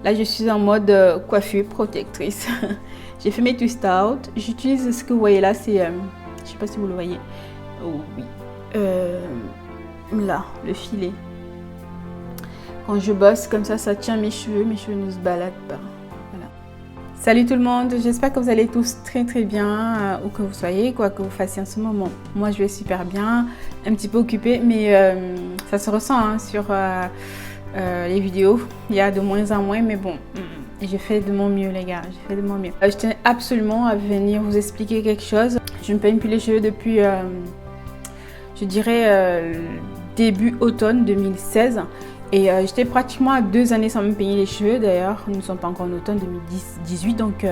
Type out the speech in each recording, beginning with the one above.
Là, je suis en mode coiffure protectrice. J'ai fait mes twist out. J'utilise ce que vous voyez là, c'est... je sais pas si vous le voyez. Oh oui. Là, le filet. Quand je bosse comme ça tient mes cheveux ne se baladent pas. Voilà. Salut tout le monde, j'espère que vous allez tous très bien, où que vous soyez, quoi que vous fassiez en ce moment. Moi, je vais super bien, un petit peu occupée, mais ça se ressent hein, sur les vidéos. Il y a de moins en moins, mais bon, j'ai fait de mon mieux les gars, j'ai fait de mon mieux. Je tenais absolument à venir vous expliquer quelque chose. Je me peigne plus les cheveux depuis, je dirais, début automne 2016. Et j'étais pratiquement à 2 années sans me peigner les cheveux. D'ailleurs, nous ne sommes pas encore en automne 2018, donc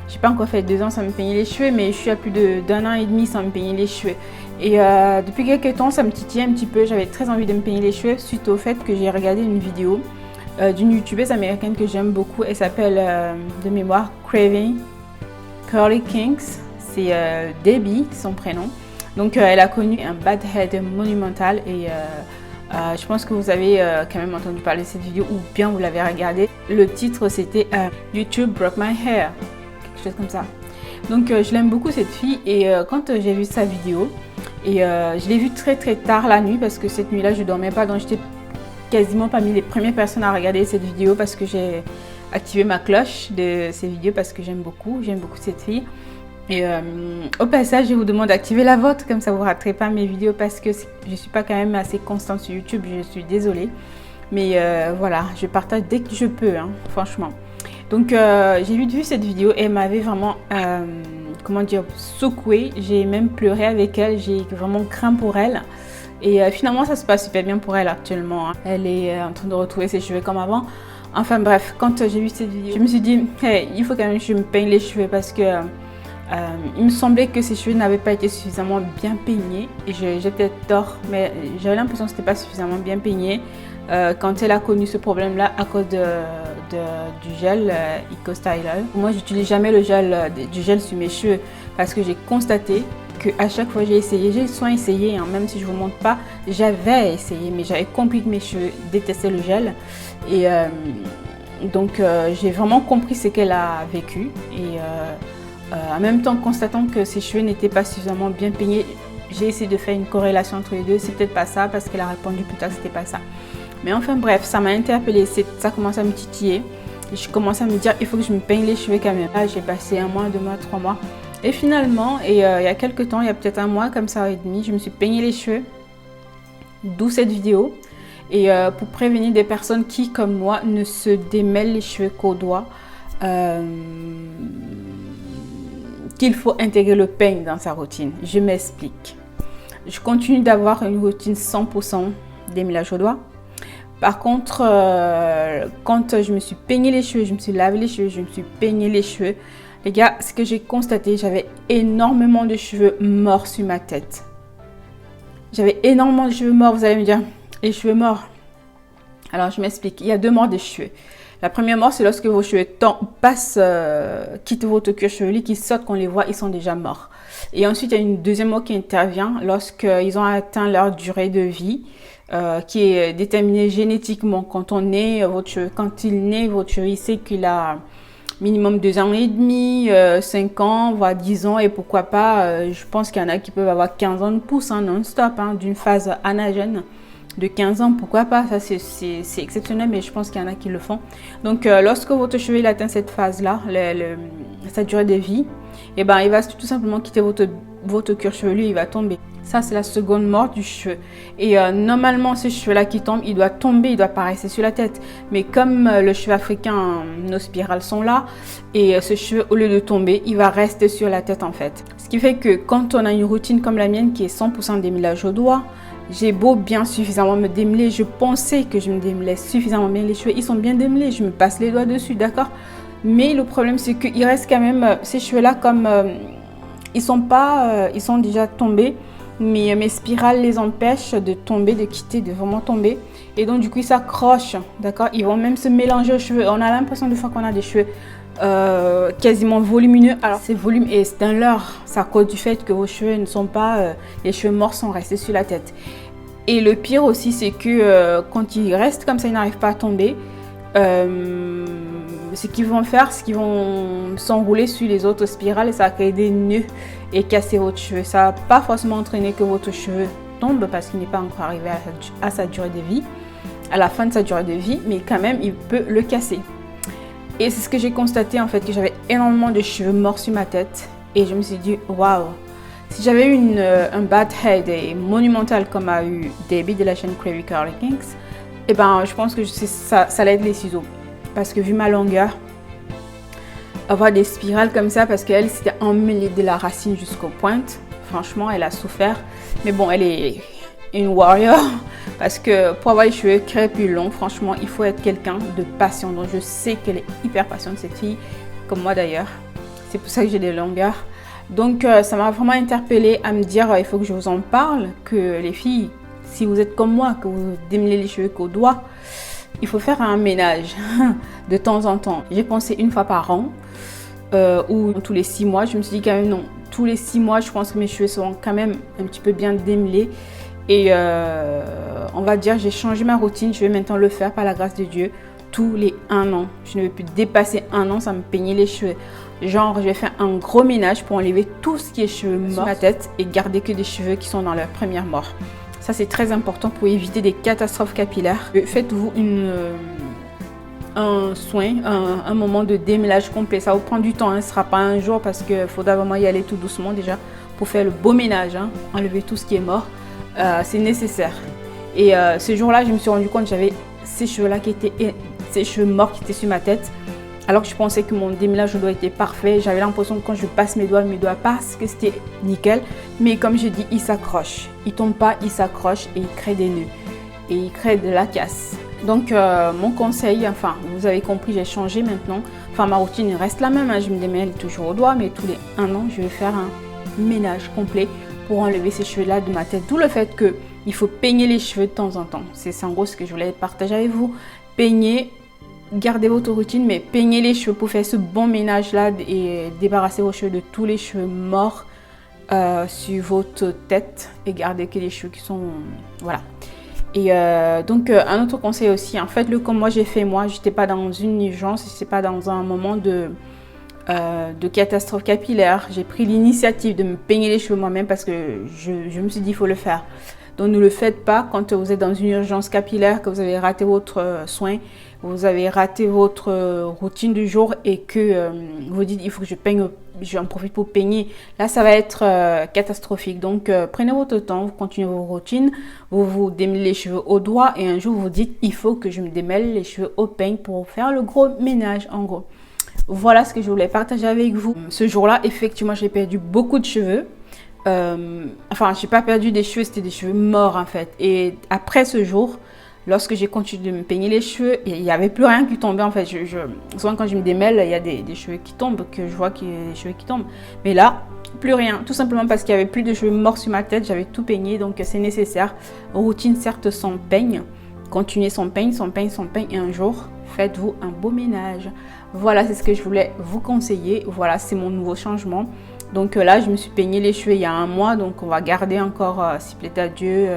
j'ai pas encore fait 2 ans sans me peigner les cheveux, mais je suis à plus d'un an et demi sans me peigner les cheveux. Et depuis quelques temps, ça me titillait un petit peu. J'avais très envie de me peigner les cheveux suite au fait que j'ai regardé une vidéo d'une youtubeuse américaine que j'aime beaucoup. Elle s'appelle de mémoire Craving Curly Kinks. C'est Debbie, son prénom. Donc elle a connu un bad head monumental et je pense que vous avez quand même entendu parler de cette vidéo ou bien vous l'avez regardée. Le titre c'était YouTube Broke My Hair, quelque chose comme ça. Donc je l'aime beaucoup cette fille et quand j'ai vu sa vidéo et je l'ai vue très tard la nuit parce que cette nuit-là je dormais pas, donc j'étais quasiment parmi les premières personnes à regarder cette vidéo parce que j'ai activé ma cloche de ces vidéos parce que j'aime beaucoup cette fille. Et au passage, je vous demande d'activer la vôtre, comme ça vous ne raterez pas mes vidéos parce que je ne suis pas quand même assez constante sur YouTube, je suis désolée. Mais voilà, je partage dès que je peux, hein, franchement. Donc j'ai vu cette vidéo et elle m'avait vraiment, comment dire, secouée. J'ai même pleuré avec elle, j'ai vraiment craint pour elle. Et finalement, ça se passe super bien pour elle actuellement. Hein. Elle est en train de retrouver ses cheveux comme avant. Enfin bref, quand j'ai vu cette vidéo, je me suis dit, hey, il faut quand même que je me peigne les cheveux parce que... il me semblait que ses cheveux n'avaient pas été suffisamment bien peignés et j'ai peut-être tort, mais j'avais l'impression que ce n'était pas suffisamment bien peigné quand elle a connu ce problème-là à cause du gel Eco Styler. Moi, j'utilise jamais le du gel sur mes cheveux parce que j'ai constaté qu'à chaque fois j'ai souvent essayé, hein, même si je ne vous montre pas, j'avais essayé, mais j'avais compris que mes cheveux détestaient le gel et donc j'ai vraiment compris ce qu'elle a vécu et en même temps, constatant que ses cheveux n'étaient pas suffisamment bien peignés, j'ai essayé de faire une corrélation entre les deux. C'est peut-être pas ça parce qu'elle a répondu plus tard que c'était pas ça. Mais enfin bref, ça m'a interpellée, ça commence à me titiller. Et je commence à me dire, il faut que je me peigne les cheveux quand même. Là, j'ai passé 1 mois, 2 mois, 3 mois. Et finalement, il y a quelques temps, il y a peut-être 1 mois comme ça et demi, je me suis peigné les cheveux. D'où cette vidéo. Et pour prévenir des personnes qui, comme moi, ne se démêlent les cheveux qu'au doigt. Qu'il faut intégrer le peigne dans sa routine. Je m'explique. Je continue d'avoir une routine 100% démêlage au doigt. Par contre, quand je me suis peigné les cheveux, je me suis lavé les cheveux, je me suis peigné les cheveux, les gars, ce que j'ai constaté, j'avais énormément de cheveux morts sur ma tête. J'avais énormément de cheveux morts. Vous allez me dire, les cheveux morts. Alors, je m'explique. Il y a 2 morts de cheveux. La première mort, c'est lorsque vos cheveux quittent votre cuir chevelu, qui sortent, qu'on les voit, ils sont déjà morts. Et ensuite, il y a une deuxième mort qui intervient lorsqu'ils ont atteint leur durée de vie, qui est déterminée génétiquement. Quand il naît, votre cheveu, il sait qu'il a minimum 2 ans et demi, 5 ans, voire 10 ans, et pourquoi pas, je pense qu'il y en a qui peuvent avoir 15 ans de pouce, hein, non-stop, hein, d'une phase anagène. De 15 ans, pourquoi pas, ça c'est exceptionnel, mais je pense qu'il y en a qui le font. Donc lorsque votre cheveu il atteint cette phase-là, sa durée de vie, et ben, il va tout simplement quitter votre cuir chevelu, il va tomber. Ça c'est la seconde mort du cheveu. Et normalement ce cheveu-là qui tombe, il doit tomber, il doit pas rester sur la tête. Mais comme le cheveu africain, nos spirales sont là, et ce cheveu au lieu de tomber, il va rester sur la tête en fait. Ce qui fait que quand on a une routine comme la mienne qui est 100% démêlage au doigt, j'ai beau bien suffisamment me démêler, je pensais que je me démêlais suffisamment bien les cheveux, ils sont bien démêlés, je me passe les doigts dessus, d'accord? Mais le problème c'est qu'il reste quand même ces cheveux-là comme ils sont déjà tombés, mais mes spirales les empêchent de tomber, de quitter, de vraiment tomber. Et donc du coup ils s'accrochent, d'accord? Ils vont même se mélanger aux cheveux. On a l'impression de fois qu'on a des cheveux quasiment volumineux. Alors c'est volume et c'est un leurre, c'est à cause du fait que vos cheveux ne sont pas, les cheveux morts sont restés sur la tête. Et le pire aussi c'est que quand ils restent comme ça, ils n'arrivent pas à tomber, ce qu'ils vont faire, c'est qu'ils vont s'enrouler sur les autres spirales et ça va créer des nœuds et casser votre cheveu. Ça va pas forcément entraîner que votre cheveu tombe parce qu'il n'est pas encore arrivé à sa durée de vie, à la fin de sa durée de vie, mais quand même, il peut le casser. Et c'est ce que j'ai constaté en fait, que j'avais énormément de cheveux morts sur ma tête et je me suis dit, waouh, si j'avais eu un bad head et monumental comme a eu Debbie de la chaîne Cravey Curly Kinks, et ben je pense que ça allait être les ciseaux. Parce que vu ma longueur, avoir des spirales comme ça, parce qu'elle s'était emmêlée de la racine jusqu'aux pointes, franchement elle a souffert. Mais bon, elle est une warrior, parce que pour avoir les cheveux crépus longs, franchement il faut être quelqu'un de patient. Donc je sais qu'elle est hyper patiente cette fille, comme moi d'ailleurs. C'est pour ça que j'ai des longueurs. Donc ça m'a vraiment interpellée à me dire, il faut que je vous en parle, que les filles, si vous êtes comme moi, que vous démêlez les cheveux qu'au doigt, il faut faire un ménage de temps en temps. J'ai pensé une fois par an ou tous les 6 mois. Je me suis dit quand même non, tous les 6 mois, je pense que mes cheveux seront quand même un petit peu bien démêlés. Et on va dire, j'ai changé ma routine. Je vais maintenant le faire par la grâce de Dieu tous les 1 an. Je ne veux plus dépasser 1 an, ça me peignait les cheveux. Genre, je vais faire un gros ménage pour enlever tout ce qui est cheveux morts sur ma tête et garder que des cheveux qui sont dans leur première mort. Ça, c'est très important pour éviter des catastrophes capillaires. Faites-vous un soin, un moment de démêlage complet. Ça vous prend du temps, hein. Ce ne sera pas un jour parce qu'il faudra vraiment y aller tout doucement déjà pour faire le beau ménage, hein. Enlever tout ce qui est mort. C'est nécessaire. Et ce jour-là, je me suis rendu compte que j'avais ces cheveux-là ces cheveux morts qui étaient sur ma tête. Alors que je pensais que mon démêlage doit être parfait. J'avais l'impression que quand je passe mes doigts passent, que c'était nickel. Mais comme je dis, ils s'accrochent. Ils ne tombent pas, ils s'accrochent et ils créent des nœuds. Et ils créent de la casse. Donc mon conseil, enfin vous avez compris, j'ai changé maintenant. Enfin ma routine reste la même, hein. Je me démêle toujours au doigt. Mais tous les 1 an, je vais faire un ménage complet pour enlever ces cheveux-là de ma tête. D'où le fait qu'il faut peigner les cheveux de temps en temps. C'est en gros ce que je voulais partager avec vous. Peigner. Gardez votre routine, mais peignez les cheveux pour faire ce bon ménage-là et débarrasser vos cheveux de tous les cheveux morts sur votre tête et gardez que les cheveux qui sont... Voilà. Et donc, un autre conseil aussi, en fait, comme moi j'ai fait, moi, j'étais pas dans une urgence, j'étais pas dans un moment de catastrophe capillaire. J'ai pris l'initiative de me peigner les cheveux moi-même parce que je me suis dit, il faut le faire. Donc, ne le faites pas quand vous êtes dans une urgence capillaire, que vous avez raté votre soin, vous avez raté votre routine du jour et que vous dites, il faut que je peigne, j'en profite pour peigner. Là, ça va être catastrophique. Donc, prenez votre temps, vous continuez vos routines, vous vous démêlez les cheveux au doigt et un jour, vous dites, il faut que je me démêle les cheveux au peigne pour faire le gros ménage, en gros. Voilà ce que je voulais partager avec vous. Ce jour-là, effectivement, j'ai perdu beaucoup de cheveux. Enfin, j'ai pas perdu des cheveux, c'était des cheveux morts en fait. Et après ce jour, lorsque j'ai continué de me peigner les cheveux, il n'y avait plus rien qui tombait en fait. Souvent quand je me démêle, il y a des cheveux qui tombent, que je vois qu'il y a des cheveux qui tombent. Mais là, plus rien. Tout simplement parce qu'il n'y avait plus de cheveux morts sur ma tête, j'avais tout peigné, donc c'est nécessaire. Routine certes sans peigne. Continuez sans peigne, sans peigne, sans peigne. Et un jour, faites-vous un beau ménage. Voilà, c'est ce que je voulais vous conseiller. Voilà, c'est mon nouveau changement. Donc là, je me suis peigné les cheveux il y a 1 mois. Donc on va garder encore, s'il plaît à Dieu,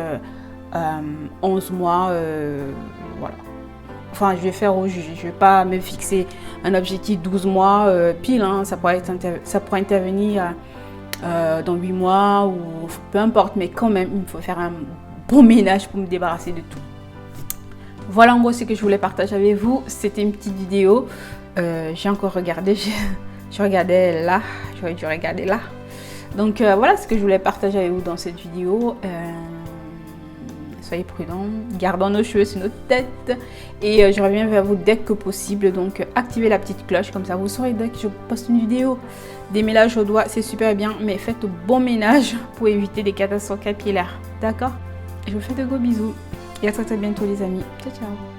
11 mois. Voilà. Enfin, je vais faire au juge. Je ne vais pas me fixer un objectif 12 mois pile. Hein. Ça pourrait intervenir dans 8 mois ou peu importe. Mais quand même, il faut faire un bon ménage pour me débarrasser de tout. Voilà en gros ce que je voulais partager avec vous. C'était une petite vidéo. J'ai encore regardé. Je regardais là. J'aurais dû regarder là. Donc voilà ce que je voulais partager avec vous dans cette vidéo. Soyez prudents. Gardons nos cheveux sur notre tête. Et je reviens vers vous dès que possible. Donc activez la petite cloche. Comme ça vous saurez dès que je poste une vidéo. Des ménages au doigt, c'est super bien. Mais faites un bon ménage pour éviter des catastrophes capillaires. D'accord? Je vous fais de gros bisous. Et à très bientôt les amis. Ciao ciao.